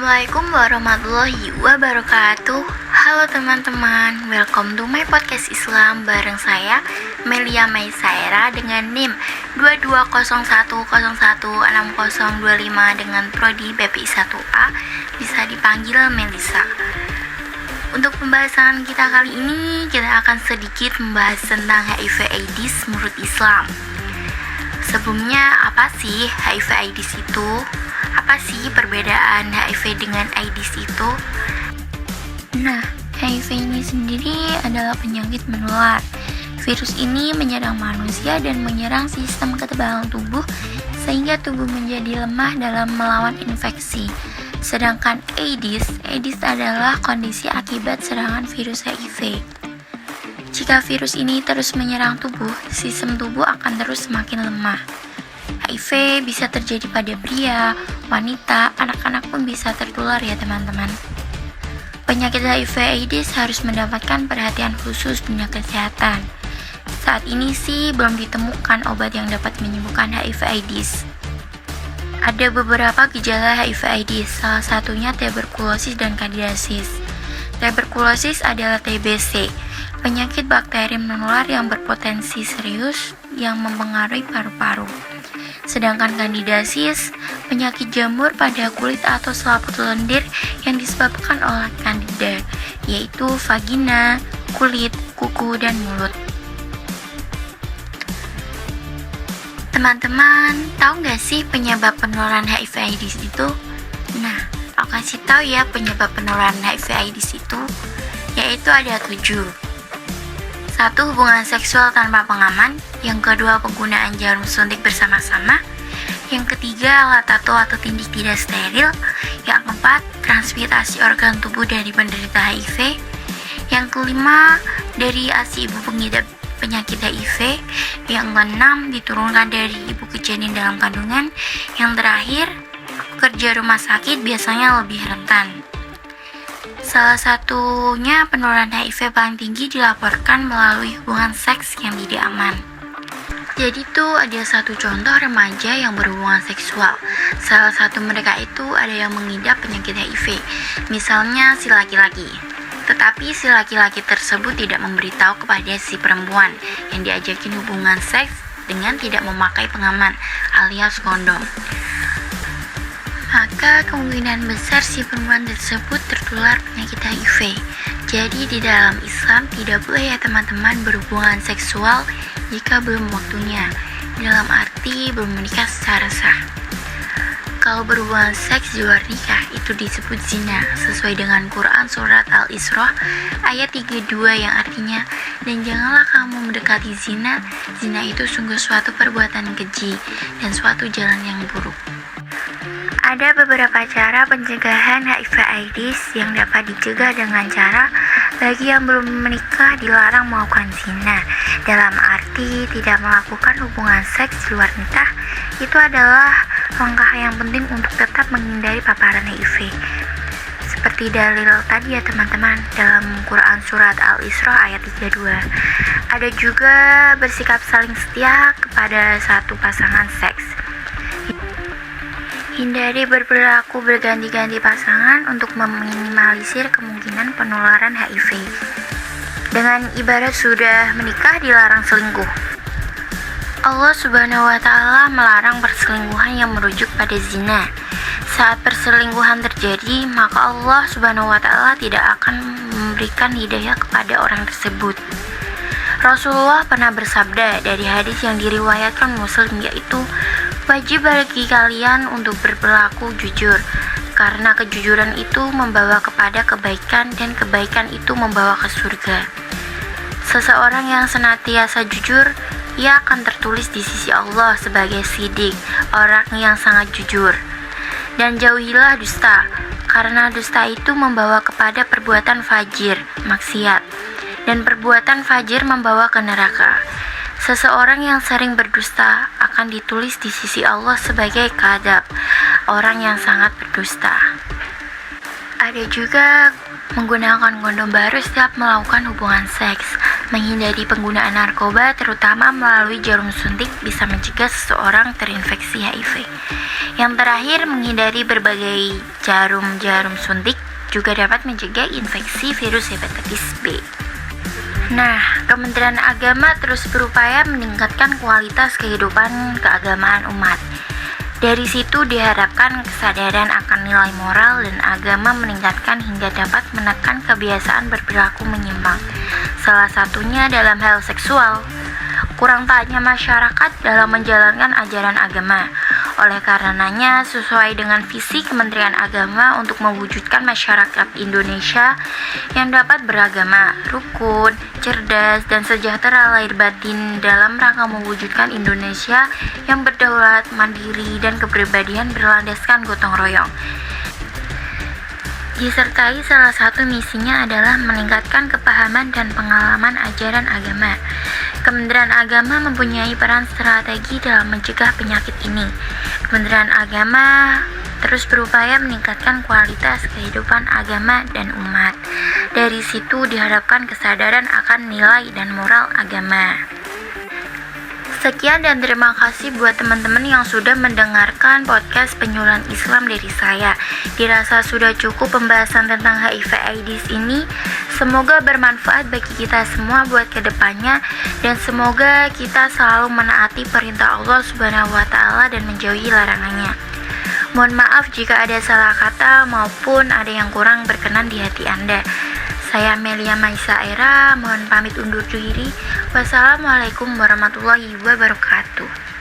Assalamualaikum warahmatullahi wabarakatuh. Halo teman-teman, welcome to my podcast Islam bareng saya Melia Maisaera dengan NIM 2201016025 dengan prodi BPI 1A, bisa dipanggil Melisa. Untuk pembahasan kita kali ini, kita akan sedikit membahas tentang HIV/AIDS menurut Islam. Sebelumnya, apa sih HIV/AIDS itu? Apa sih perbedaan HIV dengan AIDS itu? Nah, HIV ini sendiri adalah penyakit menular. Virus ini menyerang manusia dan menyerang sistem kekebalan tubuh sehingga tubuh menjadi lemah dalam melawan infeksi. Sedangkan AIDS adalah kondisi akibat serangan virus HIV. Jika virus ini terus menyerang tubuh, sistem tubuh akan terus semakin lemah. HIV bisa terjadi pada pria, wanita, anak-anak pun bisa tertular ya teman-teman. Penyakit HIV/AIDS harus mendapatkan perhatian khusus dunia kesehatan. Saat ini sih belum ditemukan obat yang dapat menyembuhkan HIV/AIDS. Ada beberapa gejala HIV/AIDS, salah satunya tuberkulosis dan kandidiasis. Tuberkulosis adalah TBC, penyakit bakteri menular yang berpotensi serius yang mempengaruhi paru-paru. Sedangkan kandidiasis, penyakit jamur pada kulit atau selaput lendir yang disebabkan oleh kandida, yaitu vagina, kulit, kuku, dan mulut. Teman-teman, tahu nggak sih penyebab penularan HIV/AIDS itu? Nah, aku kasih tahu ya penyebab penularan HIV/AIDS itu, yaitu ada 7. 1. Hubungan seksual tanpa pengaman. Yang kedua, penggunaan jarum suntik bersama-sama. Yang ketiga, alat tato atau tindik tidak steril. Yang keempat, transplantasi organ tubuh dari penderita HIV. Yang kelima, dari ASI ibu pengidap penyakit HIV. Yang keenam, diturunkan dari ibu ke janin dalam kandungan. Yang terakhir, pekerja rumah sakit biasanya lebih rentan. Salah satunya penularan HIV paling tinggi dilaporkan melalui hubungan seks yang tidak aman. Jadi tuh ada satu contoh remaja yang berhubungan seksual. Salah satu mereka itu ada yang mengidap penyakit HIV, misalnya si laki-laki. Tetapi si laki-laki tersebut tidak memberitahu kepada si perempuan yang diajakin hubungan seks dengan tidak memakai pengaman alias kondom. Maka kemungkinan besar si perempuan tersebut tertular penyakit HIV. Jadi di dalam Islam tidak boleh ya teman-teman berhubungan seksual jika belum waktunya, dalam arti belum menikah secara sah. Kalau berhubungan seks di luar nikah itu disebut zina, sesuai dengan Quran surat Al-Isra ayat 32 yang artinya, dan janganlah kamu mendekati zina, zina itu sungguh suatu perbuatan keji dan suatu jalan yang buruk. Ada beberapa cara pencegahan HIV/AIDS yang dapat dicegah dengan cara bagi yang belum menikah dilarang melakukan zina. Dalam arti tidak melakukan hubungan seks di luar nikah, itu adalah langkah yang penting untuk tetap menghindari paparan HIV. Seperti dalil tadi ya teman-teman, dalam Quran surat Al-Isra ayat 32. Ada juga bersikap saling setia kepada satu pasangan seks. Hindari berperilaku berganti-ganti pasangan untuk meminimalisir kemungkinan penularan HIV. Dengan ibarat sudah menikah dilarang selingkuh. Allah Subhanahu wa Ta'ala melarang perselingkuhan yang merujuk pada zina. Saat perselingkuhan terjadi, maka Allah Subhanahu wa Ta'ala tidak akan memberikan hidayah kepada orang tersebut. Rasulullah pernah bersabda dari hadis yang diriwayatkan Muslim, yaitu wajib bagi kalian untuk berperilaku jujur, karena kejujuran itu membawa kepada kebaikan dan kebaikan itu membawa ke surga. Seseorang yang senantiasa jujur, ia akan tertulis di sisi Allah sebagai siddiq, orang yang sangat jujur. Dan jauhilah dusta, karena dusta itu membawa kepada perbuatan fajir, maksiat, dan perbuatan fajir membawa ke neraka. Seseorang yang sering berdusta akan ditulis di sisi Allah sebagai kadzab, orang yang sangat berdusta. Ada juga menggunakan kondom baru setiap melakukan hubungan seks. Menghindari penggunaan narkoba, terutama melalui jarum suntik, bisa mencegah seseorang terinfeksi HIV. Yang terakhir, menghindari berbagai jarum suntik juga dapat mencegah infeksi virus hepatitis B. Nah, Kementerian Agama terus berupaya meningkatkan kualitas kehidupan keagamaan umat. Dari situ diharapkan kesadaran akan nilai moral dan agama meningkatkan hingga dapat menekan kebiasaan berperilaku menyimpang. Salah satunya dalam hal seksual. Kurang taatnya masyarakat dalam menjalankan ajaran agama. Oleh karenanya, sesuai dengan visi Kementerian Agama untuk mewujudkan masyarakat Indonesia yang dapat beragama, rukun, cerdas, dan sejahtera lahir batin dalam rangka mewujudkan Indonesia yang berdaulat, mandiri, dan kepribadian berlandaskan gotong royong. Disertai salah satu misinya adalah meningkatkan kepahaman dan pengalaman ajaran agama. Kementerian Agama mempunyai peran strategi dalam mencegah penyakit ini. Kementerian Agama terus berupaya meningkatkan kualitas kehidupan agama dan umat. Dari situ diharapkan kesadaran akan nilai dan moral agama. Sekian dan terima kasih buat teman-teman yang sudah mendengarkan podcast Penyuluhan Islam dari saya. Dirasa sudah cukup pembahasan tentang HIV/AIDS ini. Semoga bermanfaat bagi kita semua buat kedepannya, dan semoga kita selalu menaati perintah Allah Subhanahu wa Ta'ala dan menjauhi larangannya. Mohon maaf jika ada salah kata maupun ada yang kurang berkenan di hati Anda. Saya Melia Maisa Era, mohon pamit undur diri. Wassalamualaikum warahmatullahi wabarakatuh.